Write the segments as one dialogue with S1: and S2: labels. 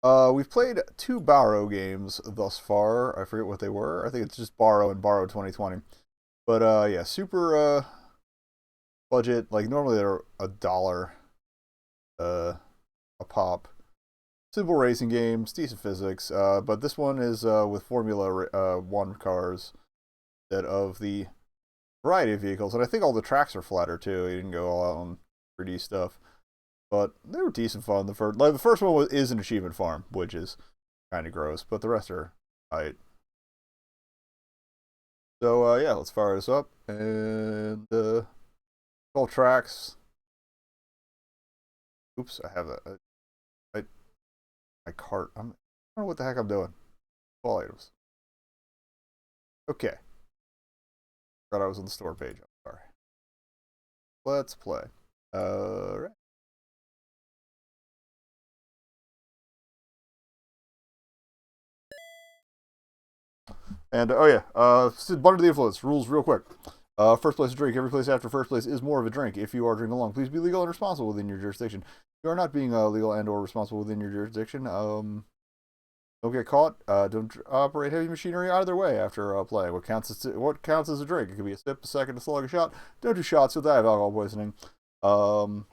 S1: We've played two Barro games thus far. I forget what they were. I think it's just Barro and Barro 2020. But yeah, super budget. Like normally they're $1 uh a pop. Simple racing games, decent physics. But this one is with Formula One cars instead of the variety of vehicles, and I think all the tracks are flatter too. You didn't go all out on 3D stuff, but they were decent fun. The first one is an achievement farm, which is kind of gross, but the rest are alright. So yeah, let's fire this up and all tracks. Oops, I have I my cart. I don't know what the heck I'm doing. All items. Okay, thought I was on the store page. I'm sorry. Let's play. Right. And oh yeah, Bunder the Influence rules real quick. First place to drink. Every place after first place is more of a drink. If you are drinking along, please be legal and responsible within your jurisdiction. If you are not being legal and or responsible within your jurisdiction, don't get caught. Don't operate heavy machinery either way after playing. What counts as a drink? It could be a sip, a second, a slug, a shot. Don't do shots. You'll die of alcohol poisoning. Um,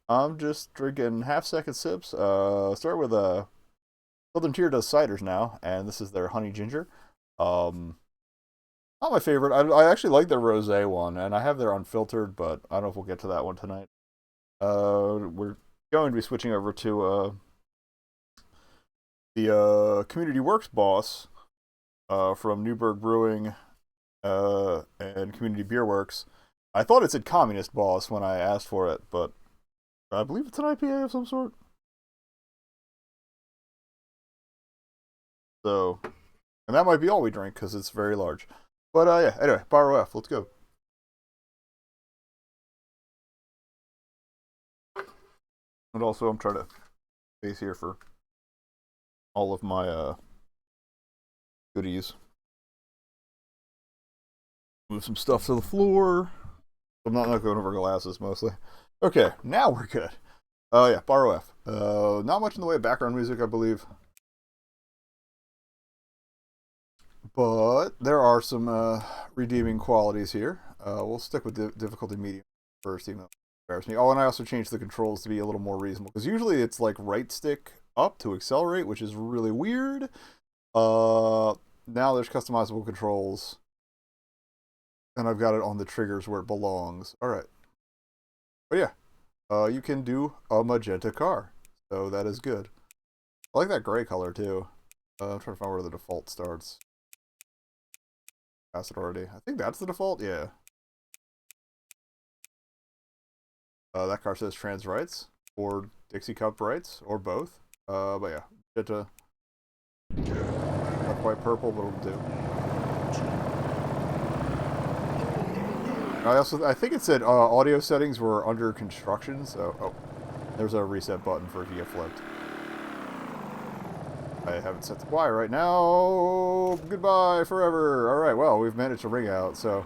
S1: I'm just drinking half-second sips. Start with Southern Tier does ciders now, and this is their honey ginger. Um, Not my favorite. I actually like their rosé one, and I have their unfiltered, but I don't know if we'll get to that one tonight. We're going to be switching over to the Community Works boss from Newburgh Brewing and Community Beer Works. I thought it said Communist Boss when I asked for it, but I believe it's an IPA of some sort. So, and that might be all we drink because it's very large. But yeah, anyway, Barro F, let's go. And also, I'm trying to base here for all of my goodies. Move some stuff to the floor. I'm not going over glasses mostly. Okay, now we're good. Yeah, Barro F. Not much in the way of background music, I believe. But there are some redeeming qualities here. We'll stick with difficulty medium first, even though it embarrasses me. Oh, and I also changed the controls to be a little more reasonable because usually it's like right stick up to accelerate, which is really weird. Now there's customizable controls, and I've got it on the triggers where it belongs. All right, but yeah, you can do a magenta car, so that is good. I like that gray color too. I'm trying to find where the default starts. Passed it already. I think that's the default. Yeah. That car says trans rights or Dixie Cup rights or both. But yeah, magenta. Not quite purple, but it'll do. I think it said audio settings were under construction. So there's a reset button for if you get flipped. I haven't set the Y right now. Goodbye forever. All right. Well, we've managed to ring out, so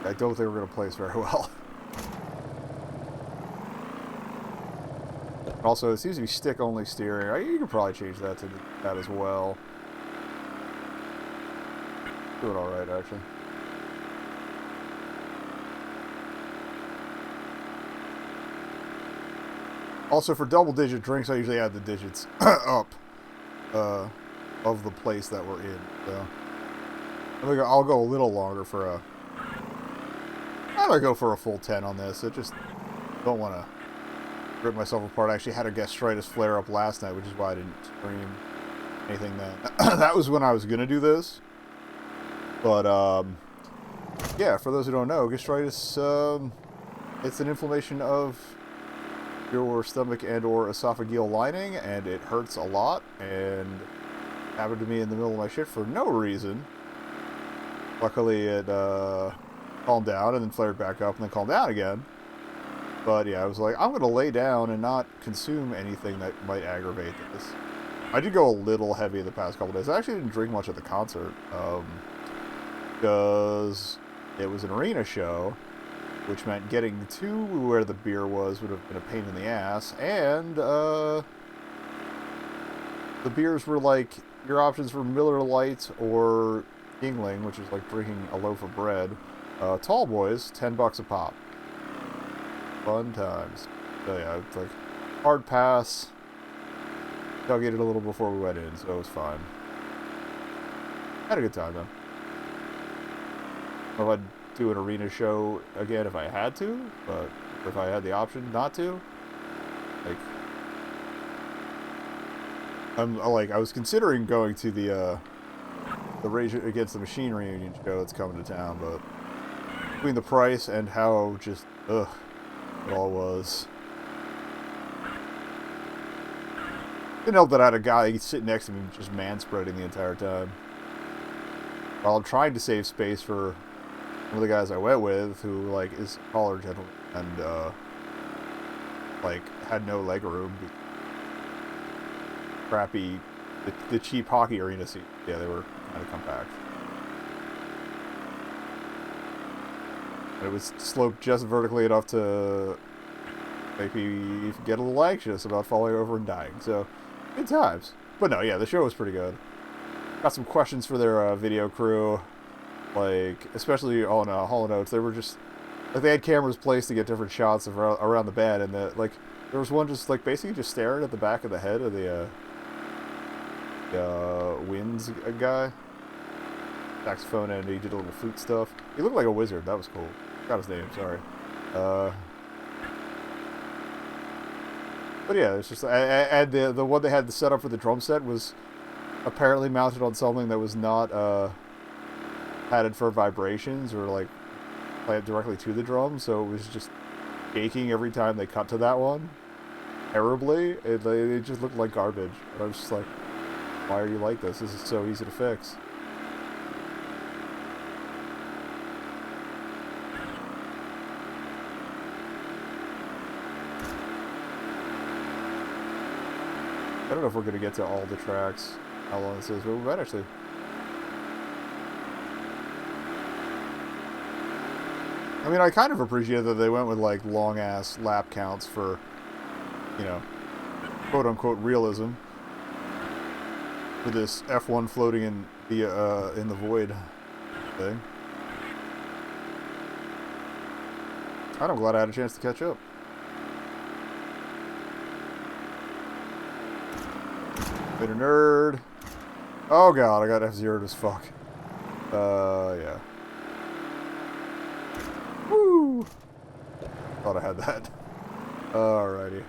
S1: I don't think we're going to place very well. Also, it seems to be stick-only steering. You could probably change that to that as well. Doing all right, actually. Also, for double-digit drinks, I usually add the digits up of the place that we're in. So I'll go a little longer for a. I might go for a full 10 on this. I just don't want to rip myself apart. I actually had a gastritis flare up last night, which is why I didn't stream anything then. That was when I was gonna do this. But yeah, for those who don't know, gastritis it's an inflammation of your stomach and or esophageal lining, and it hurts a lot, and it happened to me in the middle of my shift for no reason. Luckily it calmed down and then flared back up and then calmed down again. But yeah, I was like, I'm going to lay down and not consume anything that might aggravate this. I did go a little heavy the past couple days. I actually didn't drink much at the concert because it was an arena show, which meant getting to where the beer was would have been a pain in the ass. And the beers were like your options were Miller Lite or Yingling, which is like drinking a loaf of bread. Tall boys, $10 a pop. Fun times. So yeah, it's like hard pass. Tailgated a little before we went in, so it was fine. Had a good time though. If I'd do an arena show again if I had to, but if I had the option not to, like, I was considering going to the Rage Against the Machine reunion show that's coming to town, but between the price and how just it all was. Didn't help that I had a guy sitting next to me just man-spreading the entire time. While I'm trying to save space for one of the guys I went with, who, like, is a taller gentleman and, like, had no leg room. Crappy, the cheap hockey arena seat. Yeah, they were kind of compact. And it was sloped just vertically enough to make me get a little anxious about falling over and dying. So, good times. But no, yeah, the show was pretty good. Got some questions for their video crew, like, especially on Hall & Oates. They were just, like, they had cameras placed to get different shots of around the band, and like, there was one just, like, basically just staring at the back of the head of the Winds guy. Saxophone, and he did a little flute stuff. He looked like a wizard. That was cool. Got his name, sorry. But yeah, it's just, and the one they had to set up for the drum set was apparently mounted on something that was not padded for vibrations or like played directly to the drum, so it was just shaking every time they cut to that one terribly. It just looked like garbage. And I was just like, why are you like this? This is so easy to fix. I don't know if we're going to get to all the tracks, how long this is, but we might actually. I mean, I kind of appreciate that they went with, like, long-ass lap counts for, you know, quote-unquote realism. For this F1 floating in the void thing. I'm glad I had a chance to catch up. Bit a nerd. Oh god, I got F-Zero'd as fuck. Yeah. Woo! Thought I had that. Alrighty.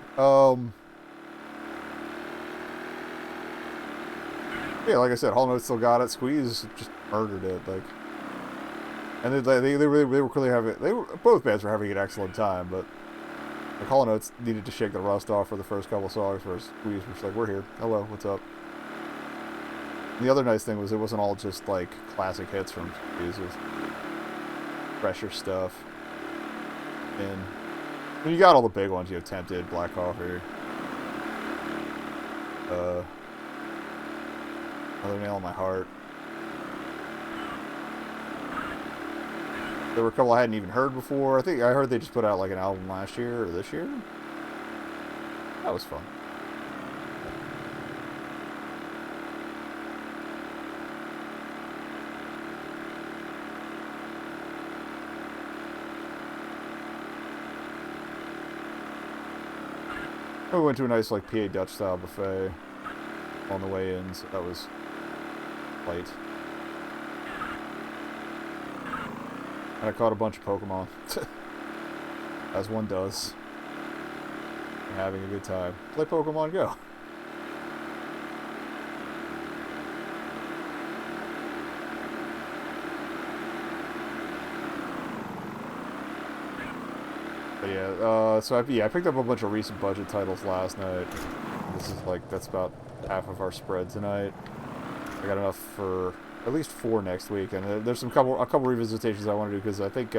S1: Yeah, like I said, Hall & Oates still got it. Squeeze just murdered it, like. And they were clearly having. Both bands were having an excellent time, but like Hall & Oates needed to shake the rust off for the first couple songs. Where Squeeze was like, "We're here. Hello, what's up?" And the other nice thing was it wasn't all just like classic hits from Squeeze. It was fresher stuff. And you got all the big ones. You have Tempted, Black Coffee. Another Nail in My Heart. There were a couple I hadn't even heard before. I heard they just put out like an album last year or this year. That was fun. We went to a nice like PA Dutch style buffet on the way in, so that was light. And I caught a bunch of Pokemon. As one does. And having a good time. Play Pokemon Go. But yeah, so I picked up a bunch of recent budget titles last night. This is like, that's about half of our spread tonight. I got enough for at least 4 next week, and there's a couple revisitations I want to do because I think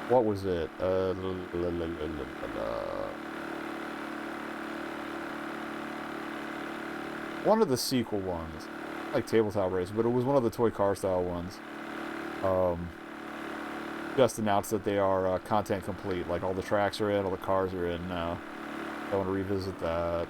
S1: what was it? One of the sequel ones, like Tabletop Race, but it was one of the toy car style ones. Just announced that they are content complete, like all the tracks are in, all the cars are in now. I want to revisit that.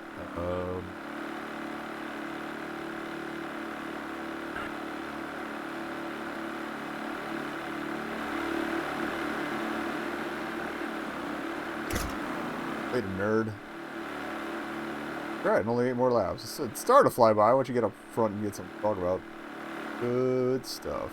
S1: Played a nerd. Right, and only 8 more laps. It's starting to fly by once you get up front and get something to talk about. Good stuff.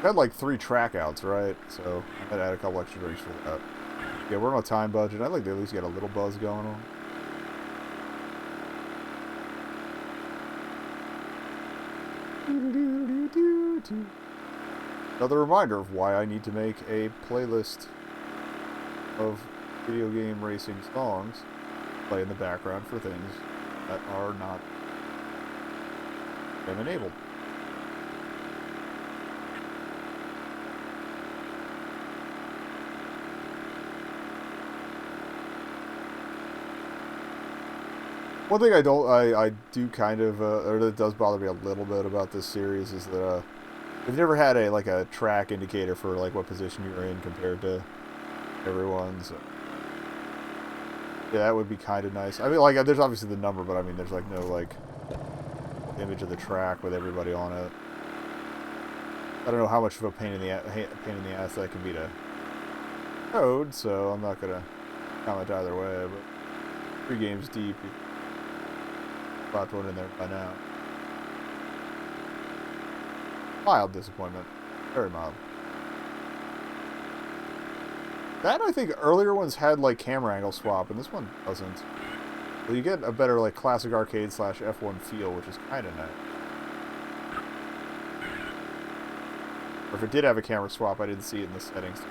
S1: Had like 3 track outs, right? So I had to add a couple extra drinks for that. Yeah, we're on a time budget. I'd like to at least get a little buzz going on. Another reminder of why I need to make a playlist of video game racing songs play in the background for things that are not enabled. One thing I do kind of, or that does bother me a little bit about this series is that they've never had a track indicator for like what position you're in compared to everyone's. Yeah, that would be kind of nice. I mean, like, there's obviously the number, but I mean, there's like no like image of the track with everybody on it. I don't know how much of a pain in the ass that can be to code, so I'm not gonna comment either way. But 3 games deep. Got one in there by now. Mild disappointment. Very mild. That, I think, earlier ones had, like, camera angle swap, and this one doesn't. Well, you get a better, like, classic arcade / F1 feel, which is kind of nice. Or if it did have a camera swap, I didn't see it in the settings.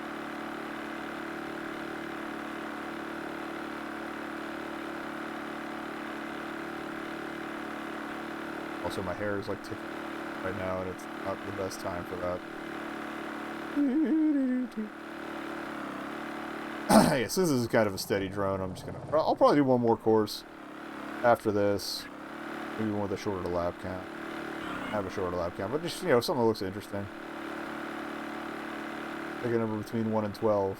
S1: Also, my hair is like ticking right now, and it's not the best time for that. Yeah, since this is kind of a steady drone, I'll probably do one more course after this. Maybe one with a shorter lap count. Have a shorter lap count, but just, you know, something that looks interesting. Pick a number between 1 and 12.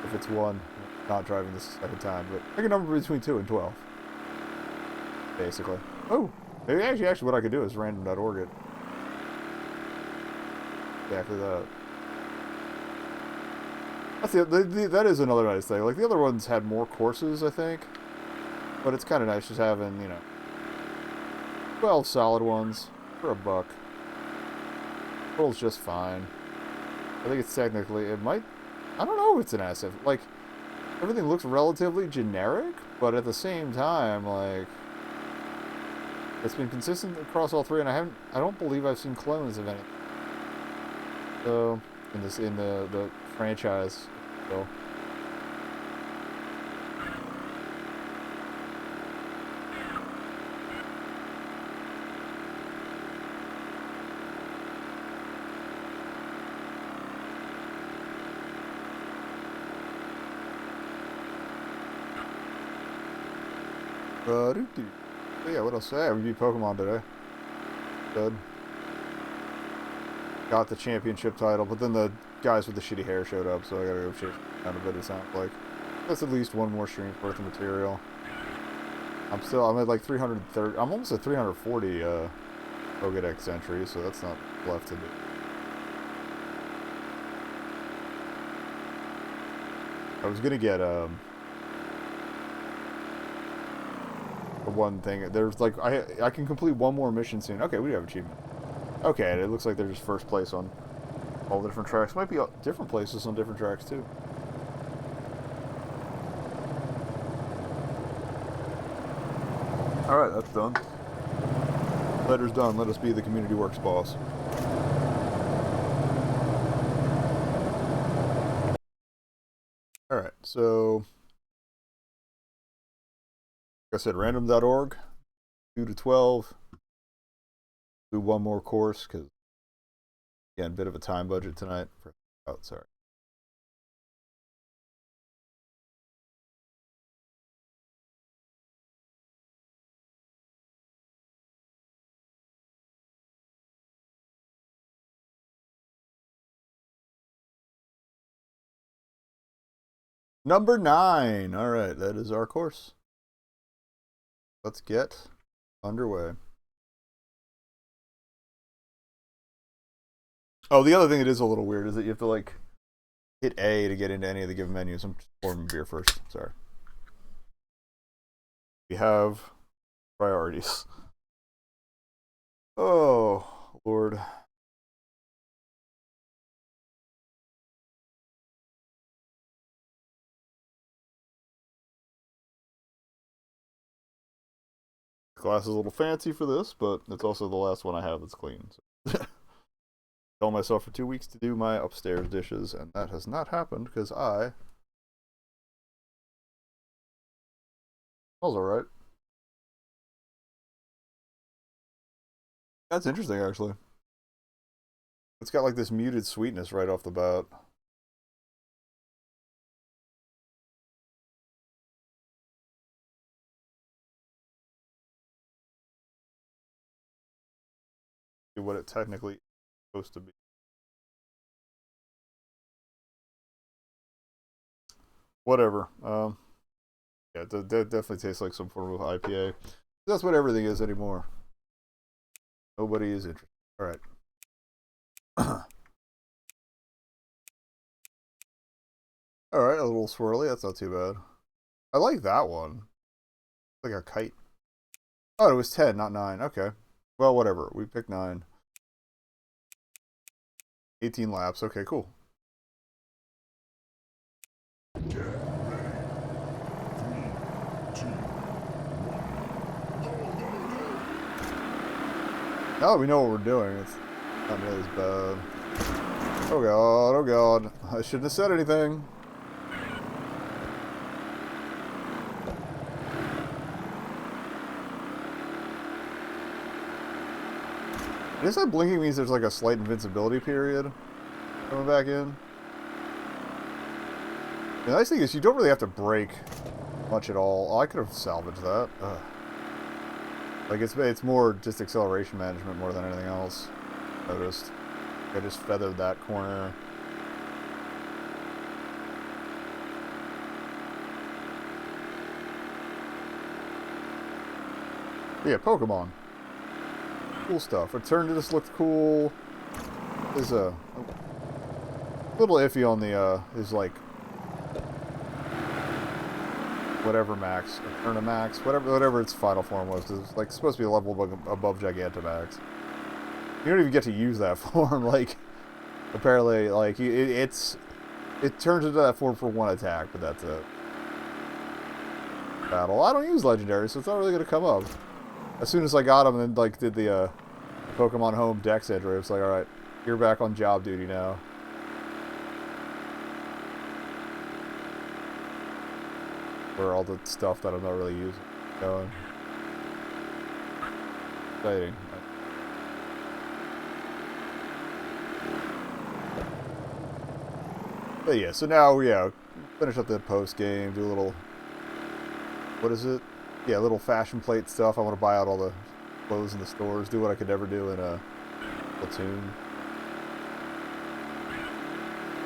S1: If it's 1, not driving this a second time, but pick a number between 2 and 12. Basically. Oh! Maybe actually what I could do is random.org it. Exactly that. That is another nice thing. Like, the other ones had more courses, I think. But it's kind of nice just having, you know, 12 solid ones for $1. Total's just fine. I think it's technically, I don't know if it's an asset. Like, everything looks relatively generic, but at the same time, like, it's been consistent across all 3, and I don't believe I've seen clones of any. So, in the franchise, so. Yeah, what else? Yeah, we beat Pokemon today. Good. Got the championship title, but then the guys with the shitty hair showed up, so I gotta go chase down a bit, it sounds like. That's at least one more stream's worth of material. I'm at like 330, I'm almost at 340 Pokedex entries, so that's not left to do. I was gonna get, one thing. There's like I can complete one more mission soon. Okay, we have achievement. Okay, it looks like they're just first place on all the different tracks. Might be different places on different tracks too. All right, that's done. Letter's done. Let us be the community works boss. All right, so like I said, random.org, 2 to 12. Do one more course because, again, a bit of a time budget tonight. Oh, sorry. Number 9. All right, that is our course. Let's get underway. Oh, the other thing that is a little weird is that you have to like hit A to get into any of the given menus. I'm just pouring beer first. Sorry. We have priorities. Oh, Lord. Glass is a little fancy for this, but it's also the last one I have that's clean. So. Tell myself for 2 weeks to do my upstairs dishes, and that has not happened because I. Smells alright. That's interesting, actually. It's got like this muted sweetness right off the bat. What it technically is supposed to be. Whatever. Yeah, that definitely tastes like some form of IPA. That's what everything is anymore. Nobody is interested. All right. All right, a little swirly. That's not too bad. I like that one. Like a kite. Oh, it was 10, not 9. Okay. Well, whatever. We picked 9. 18 laps. Okay, cool. Now that we know what we're doing, it's not nearly as bad. Oh god, oh god. I shouldn't have said anything. I guess that blinking means there's like a slight invincibility period coming back in. The nice thing is you don't really have to brake much at all. Oh, I could have salvaged that. Ugh. Like it's more just acceleration management more than anything else. Noticed. I just feathered that corner. But yeah, Pokemon. Cool stuff. Return to this looked cool. Is a little iffy on the is like whatever max, Eternamax, whatever its final form was. It's like supposed to be a level above Gigantamax. You don't even get to use that form. Like apparently, like it turns into that form for one attack, but that's it. Battle. I don't use legendary, so it's not really gonna come up. As soon as I got him and like did the Pokemon Home Dex entry, it's like, all right, you're back on job duty now. For all the stuff that I'm not really using. Going. Exciting. But yeah, so now, yeah, finish up the post game, do a little, what is it? Yeah, little fashion plate stuff. I want to buy out all the clothes in the stores, do what I could never do in a Platoon.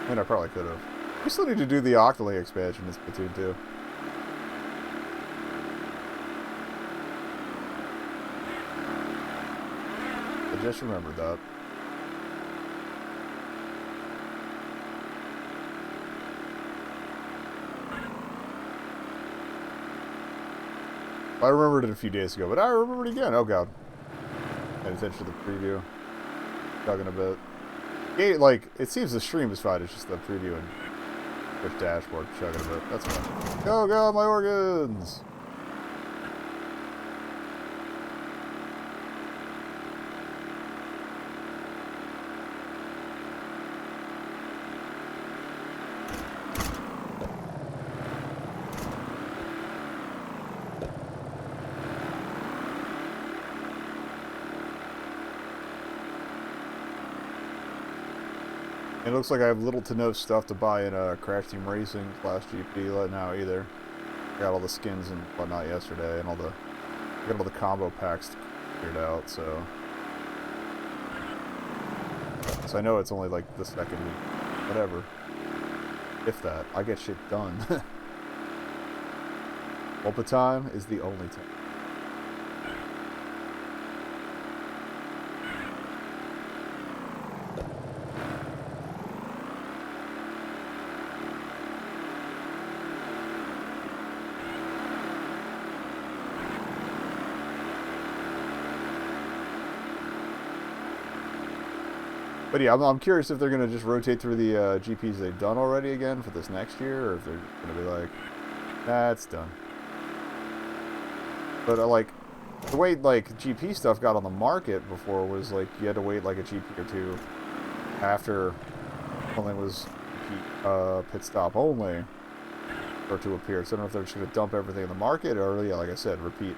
S1: I mean, I probably could have. We still need to do the Octoling expansion in Splatoon 2. I just remembered that. I remembered it a few days ago, but I remembered it again. Oh god. Paying attention to the preview. Chugging a bit. Like, it seems the stream is fine, it's just the preview and Twitch dashboard chugging a bit. That's fine. Go, go, my organs! It looks like I have little to no stuff to buy in Crash Team Racing / GP now either. I got all the skins and whatnot yesterday, and I got all the combo packs figured out. So I know it's only like the second week, whatever. If that, I get shit done. Ulpa time is the only time. But yeah, I'm curious if they're going to just rotate through the GPs they've done already again for this next year, or if they're going to be like, nah, it's done. But like, the way like GP stuff got on the market before was like you had to wait like a GP or two after something was pit stop only for it to appear. So I don't know if they're just going to dump everything in the market, or yeah, like I said, repeat.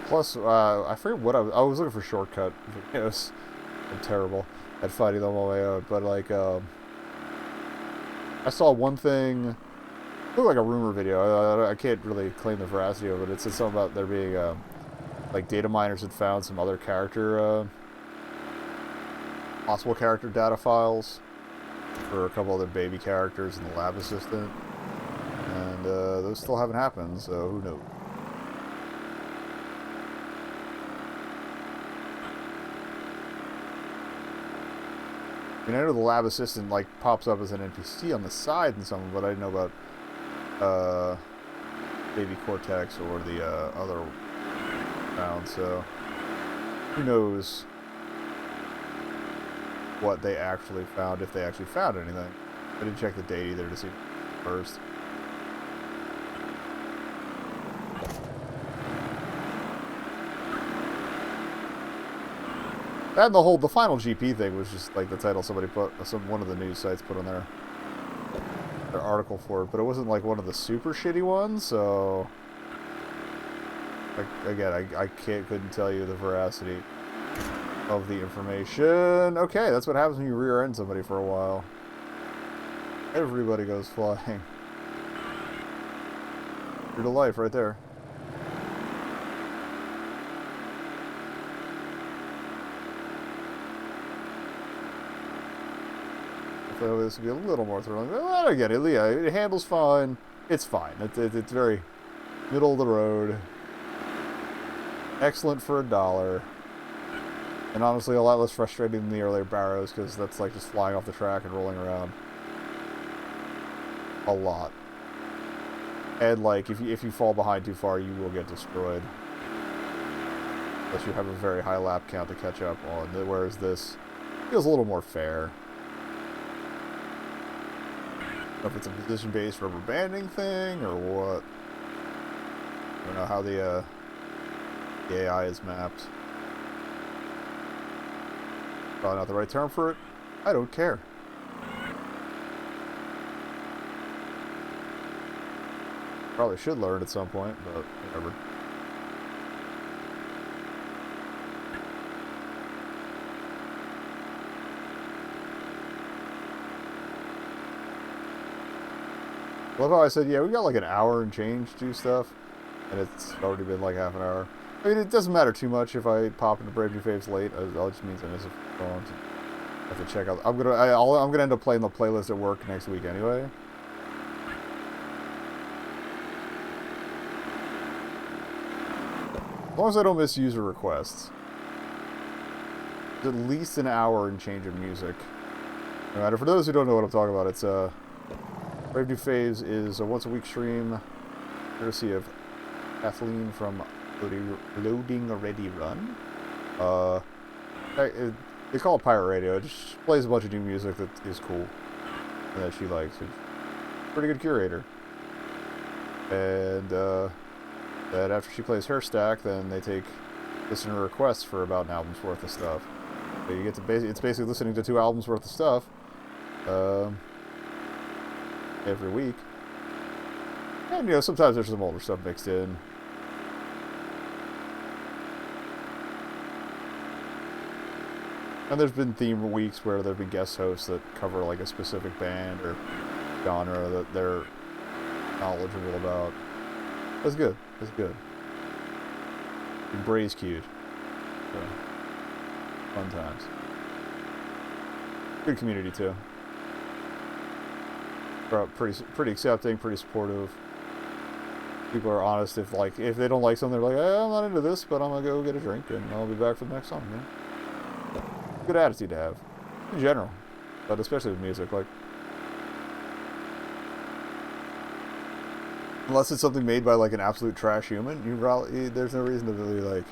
S1: Plus, I forget what I was looking for shortcut videos. I'm terrible at finding them on my own, but like, I saw one thing, it looked like a rumor video. I can't really claim the veracity of it. It said something about there being, like data miners had found some other character, possible character data files for a couple other baby characters in the lab assistant, and those still haven't happened. So who knows? I mean, I know the lab assistant like pops up as an NPC on the side and something, but I didn't know about Baby Cortex or the other found. So who knows what they actually found, if they actually found anything. I didn't check the date either to see first. And the final GP thing was just like the title somebody put, one of the news sites put on their article for it, but it wasn't like one of the super shitty ones. So again, I couldn't tell you the veracity of the information. Okay, that's what happens when you rear end somebody for a while. Everybody goes flying. True to life, right there. This would be a little more thrilling. But I get it. Yeah, it handles fine. It's fine. It's very middle of the road. Excellent for $1. And honestly, a lot less frustrating than the earlier Barrows, because that's like just flying off the track and rolling around. A lot. And like, if you fall behind too far, you will get destroyed. Unless you have a very high lap count to catch up on. Whereas this feels a little more fair. I don't know if it's a position-based rubber banding thing or what. I don't know how the AI is mapped. Probably not the right term for it. I don't care. Probably should learn at some point, but whatever. Love how I said, yeah, we got like an hour and change to do stuff, and it's already been like half an hour. I mean, it doesn't matter too much if I pop into Brave New Faves late. It just means I miss a phone. I have to check out. I'm gonna end up playing the playlist at work next week anyway. As long as I don't miss user requests. It's at least an hour and change of music. No matter, for those who don't know what I'm talking about, it's Brave New Faves is a once-a-week stream, courtesy of Kathleen from Loading Already Run. They call it Pirate Radio. It just plays a bunch of new music that is cool and that she likes. She's a pretty good curator. And that after she plays her stack, then they take listener requests for about an album's worth of stuff. So you get to it's basically listening to 2 albums worth of stuff. Every week. And, you know, sometimes there's some older stuff mixed in. And there's been theme weeks where there have been guest hosts that cover, like, a specific band or genre that they're knowledgeable about. That's good. That's good. And Bray's cute. So, fun times. Good community, too. Pretty accepting, pretty supportive. People are honest. If they don't like something, they're like, I'm not into this, but I'm gonna go get a drink and I'll be back for the next song. Yeah? Good attitude to have, in general, but especially with music. Like, Unless it's something made by like an absolute trash human, there's no reason to really like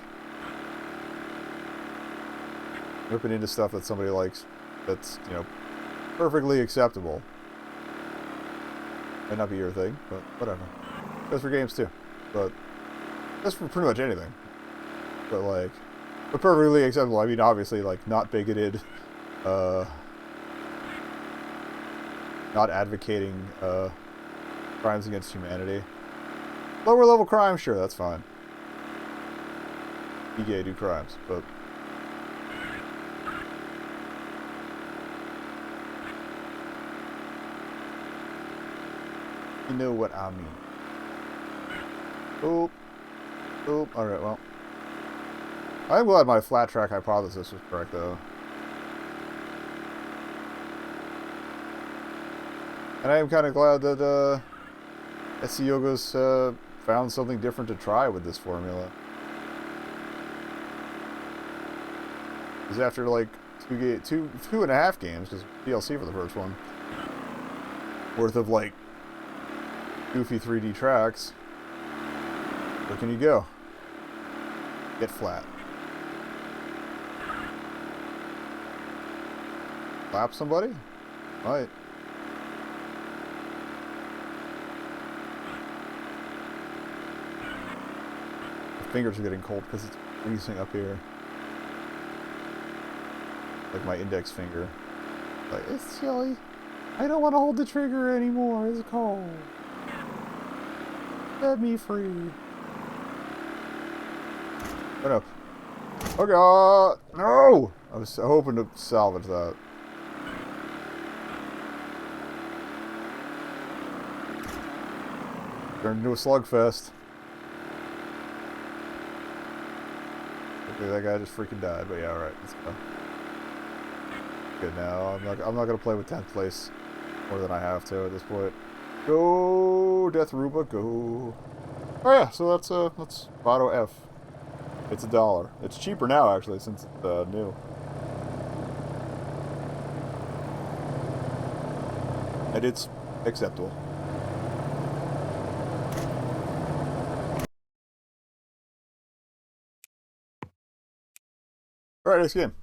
S1: ripping into stuff that somebody likes. That's perfectly acceptable. Might not be your thing, but whatever. Goes for games too, but that's for pretty much anything. But perfectly acceptable. I mean, obviously, like not bigoted, not advocating crimes against humanity. Lower level crime, sure, that's fine. Be gay, do crimes, but you know what I mean. Oop. Oop. Alright, well. I'm glad my flat track hypothesis was correct, though. And I am kind of glad that SC Yoga's found something different to try with this formula. Because after like two and a half games, because DLC for the first one, worth of like goofy 3D tracks, where can you go? Get flat. Slap somebody? Might. My fingers are getting cold because it's freezing up here. Like my index finger. Like, it's chilly. I don't want to hold the trigger anymore. It's cold. Set me free. Oh no. Oh god! No! I was hoping to salvage that. Turned into a slugfest. Okay, that guy just freaking died, but yeah, alright, let's go. Good now. I'm not gonna play with 10th place more than I have to at this point. Go Death Ruba, go. Oh yeah, so that's Barro F. It's $1. It's cheaper now actually since it's new. And it's acceptable. Alright, next game.